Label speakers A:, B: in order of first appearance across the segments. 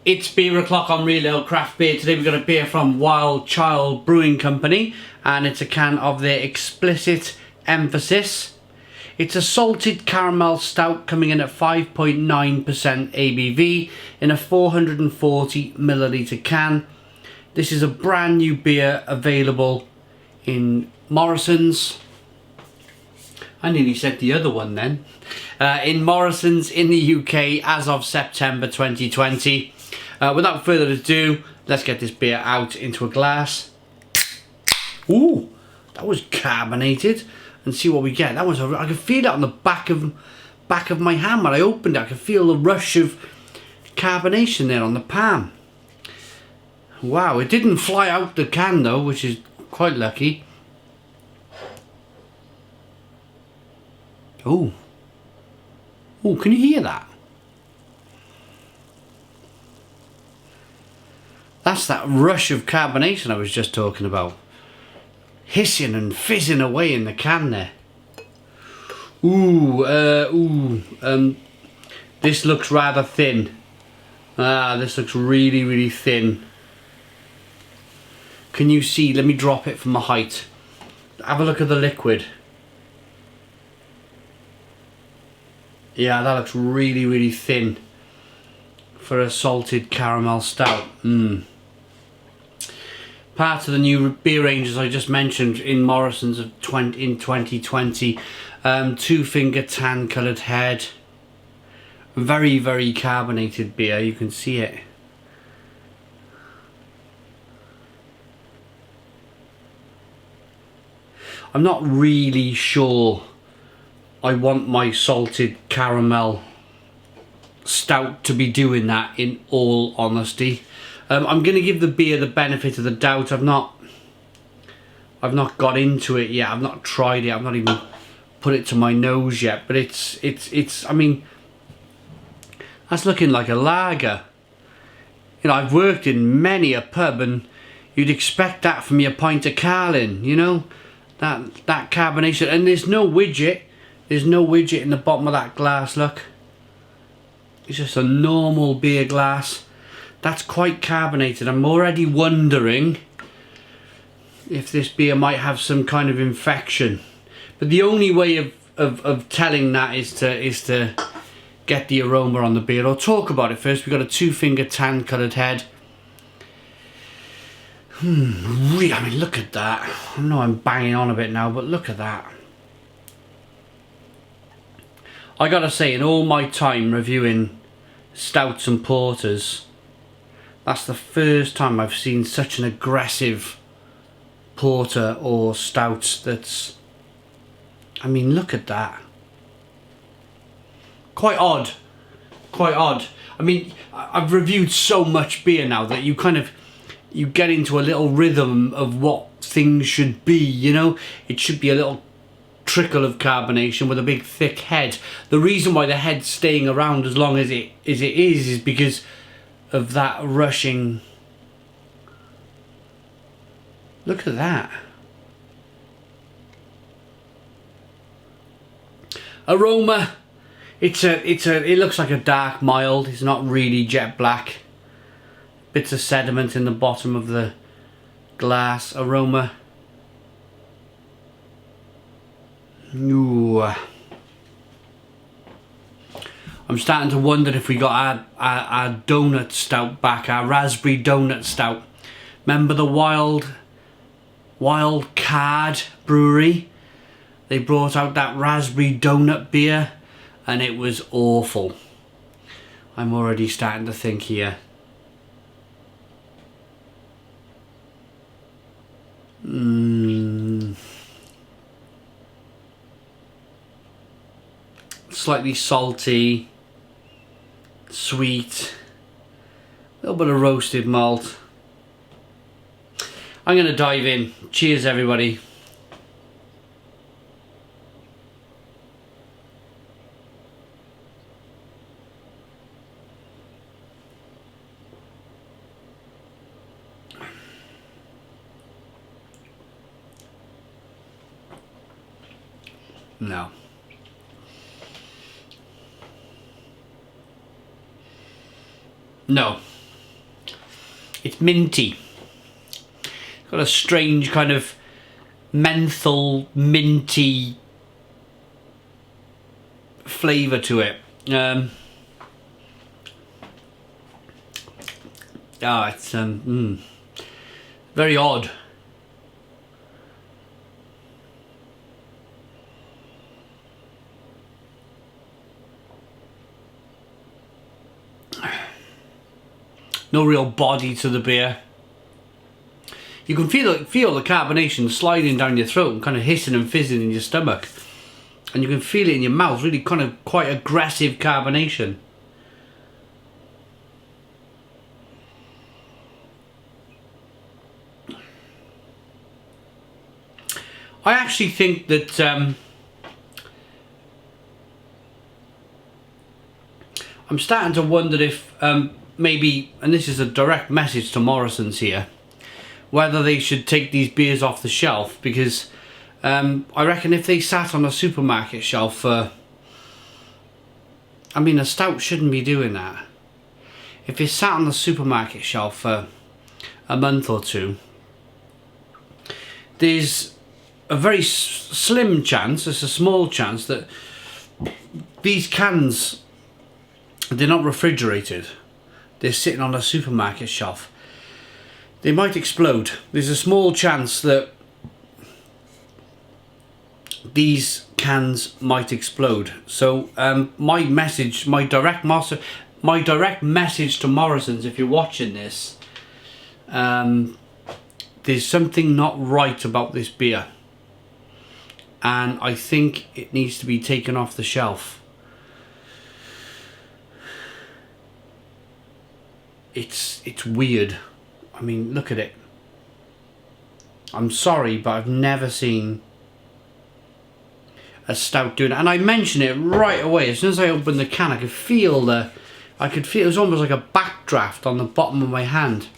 A: It's beer o'clock on Real Ale Craft Beer. Today we've got a beer from Wilde Childe Brewing Company, and it's a can of their Explicit Emphasis. It's a salted caramel stout coming in at 5.9% ABV in a 440ml can. This is a brand new beer available in Morrisons. I nearly said the other one then. In Morrisons in the UK as of September 2020. Without further ado, let's get this beer out into a glass. Ooh, that was carbonated. And see what we get. That was I could feel it on the back of my hand when I opened it. I could feel the rush of carbonation there on the palm. Wow, it didn't fly out the can though, which is quite lucky. Oh. Oh, can you hear that? That's that rush of carbonation I was just talking about. Hissing and fizzing away in the can there. This looks rather thin. This looks really, really thin. Can you see? Let me drop it from a height. Have a look at the liquid. Yeah, that looks really, really thin for a salted caramel stout. Part of the new beer ranges I just mentioned in Morrisons in 2020. Two-finger tan coloured head. Very, very carbonated beer. You can see it. I'm not really sure I want my salted caramel stout to be doing that, in all honesty. I'm going to give the beer the benefit of the doubt. I've not got into it yet. I've not tried it. I've not even put it to my nose yet. But it's. I mean, that's looking like a lager. You know, I've worked in many a pub, and you'd expect that from your pint of Carlin. You know, that carbonation, and there's no widget. There's no widget in the bottom of that glass. Look, it's just a normal beer glass. That's quite carbonated. I'm already wondering if this beer might have some kind of infection. But the only way of telling that is to get the aroma on the beer. I'll talk about it first. We've got a two-finger tan coloured head. I mean, look at that. I know I'm banging on a bit now, but look at that. I gotta say, in all my time reviewing stouts and porters, that's the first time I've seen such an aggressive porter or stout that's... I mean, look at that. Quite odd. Quite odd. I mean, I've reviewed so much beer now that you get into a little rhythm of what things should be, you know? It should be a little trickle of carbonation with a big thick head. The reason why the head's staying around as long as it is because of that rushing. Look at that. Aroma. It looks like a dark mild. It's not really jet black. Bits of sediment in the bottom of the glass. Aroma. Ooh. I'm starting to wonder if we got our donut stout back, our raspberry donut stout. Remember the Wilde Card Brewery? They brought out that raspberry donut beer and it was awful. I'm already starting to think here. Slightly salty. Sweet, a little bit of roasted malt. I'm going to dive in. Cheers, everybody. No. No. It's minty. It's got a strange kind of menthol, minty flavour to it. It's very odd. No real body to the beer. You can feel the carbonation sliding down your throat and kind of hissing and fizzing in your stomach. And you can feel it in your mouth, really kind of quite aggressive carbonation. I actually think that I'm starting to wonder if maybe, and this is a direct message to Morrisons here, whether they should take these beers off the shelf, because I reckon if they sat on a supermarket shelf for, I mean, a stout shouldn't be doing that. If it sat on the supermarket shelf for a month or two, there's a very slim chance, it's a small chance, that these cans, they're not refrigerated. They're sitting on a supermarket shelf. They might explode. There's a small chance that these cans might explode. So my direct message to Morrisons, if you're watching this, there's something not right about this beer, and I think it needs to be taken off the shelf. It's weird. I mean, look at it. I'm sorry, but I've never seen a stout doing it. And I mention it right away. As soon as I opened the can, I could feel it was almost like a backdraft on the bottom of my hand.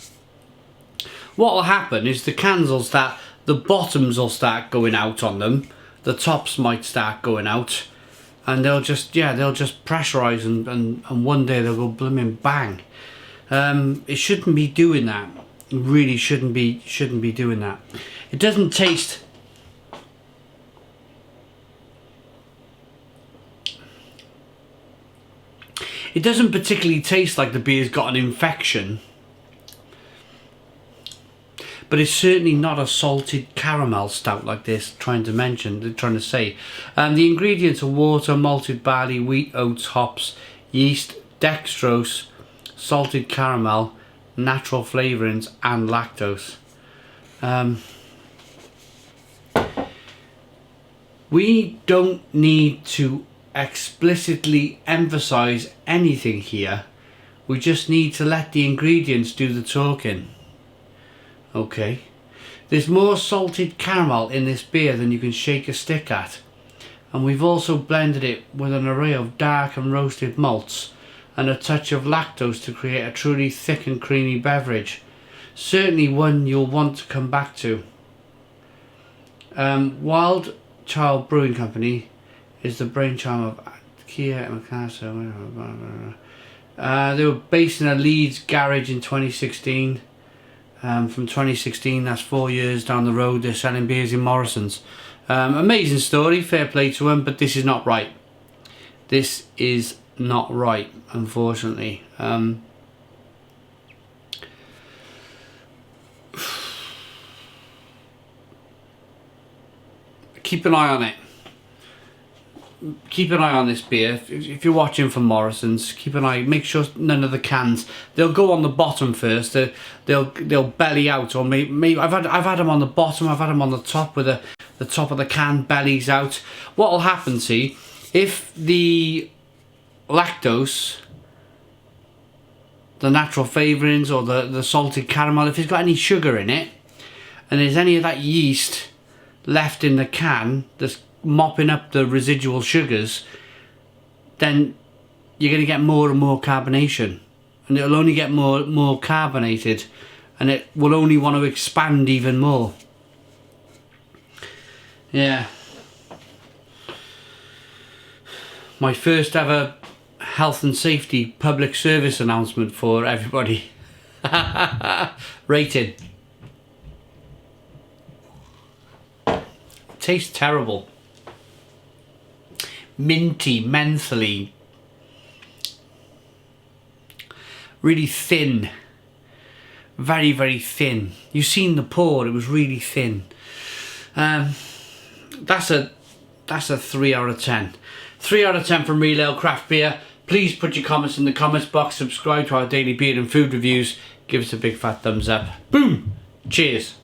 A: What will happen is the cans will start, the bottoms will start going out on them, the tops might start going out, and they'll just pressurize and one day they'll go blooming bang. It shouldn't be doing that. It really shouldn't be doing that. It doesn't taste. It doesn't particularly taste like the beer's got an infection, but it's certainly not a salted caramel stout like this. Trying to say. The ingredients are water, malted barley, wheat, oats, hops, yeast, dextrose, salted caramel, natural flavourings, and lactose. We don't need to explicitly emphasise anything here. We just need to let the ingredients do the talking. Okay. There's more salted caramel in this beer than you can shake a stick at. And we've also blended it with an array of dark and roasted malts and a touch of lactose to create a truly thick and creamy beverage. Certainly one you'll want to come back to. Wilde Childe Brewing Company is the brainchild of Kia and Mikasa. They were based in a Leeds garage in 2016. From 2016, that's 4 years down the road, they're selling beers in Morrisons. Amazing story, fair play to them, but this is not right. This is not right, unfortunately. Keep an eye on it. Keep an eye on this beer. If you're watching from Morrisons, keep an eye. Make sure none of the cans. They'll go on the bottom first. They'll belly out, or maybe I've had them on the bottom. I've had them on the top, where the top of the can bellies out. What will happen? See, if the lactose, the natural flavourings, or the salted caramel, if it's got any sugar in it, and there's any of that yeast left in the can that's mopping up the residual sugars, then you're going to get more and more carbonation, and it'll only get more carbonated, and it will only want to expand even more. Yeah. My first ever health and safety public service announcement for everybody. Rating. Tastes terrible. Minty, mentally. Really thin. Very, very thin. You've seen the pour, it was really thin. That's a 3 out of 10. 3 out of 10 from Real Ale Craft Beer. Please put your comments in the comments box. Subscribe to our daily beer and food reviews. Give us a big fat thumbs up. Boom! Cheers.